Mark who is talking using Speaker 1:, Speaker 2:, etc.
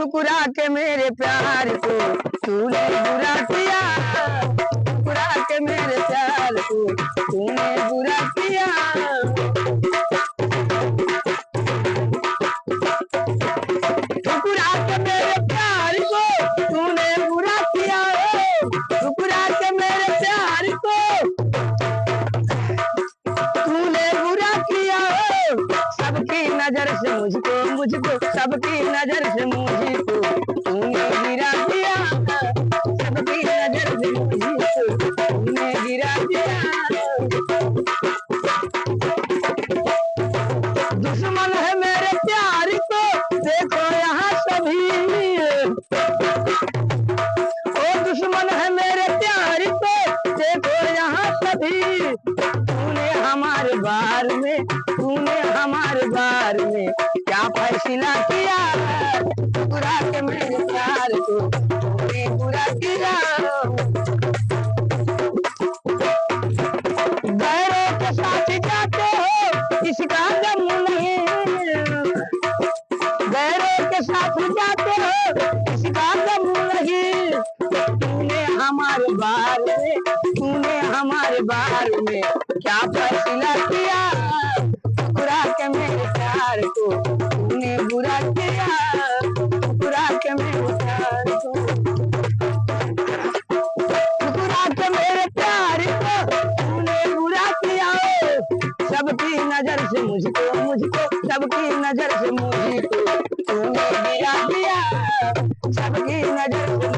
Speaker 1: ठुकरा के मेरे प्यार को तूने बुरा किया, ठुकरा के मेरे प्यार को तूने बुरा किया। ठुकरा के मेरे प्यार को तूने बुरा किया, ठुकरा के मेरे प्यार को तूने बुरा किया। सबकी नजर से मुझको सबकी नजर से मुझको तूने गिरा दिया, सबकी नजर से मुझको तूने गिरा दिया। दुश्मन है मेरे प्यार को देखो यहाँ सभी, ओ दुश्मन है मेरे प्यार को देखो यहाँ सभी। तूने हमारे बार में क्या फैसला किया, बुरा के मेरे प्यार को तूने बुरा किया। गैरों के साथ जाते हो इसका गम नहीं, गैरों के साथ जाते हो इसका गम नहीं। तूने हमारे बार में क्या फैसला किया, बुरा के मेरे प्यार को तूने बुरा किया, बुरा के मेरे प्यार को, बुरा के मेरे प्यार को तूने बुरा किया। सबकी नजर से मुझको सबकी नजर से मुझको तूने गिरा दिया, सबकी नजर से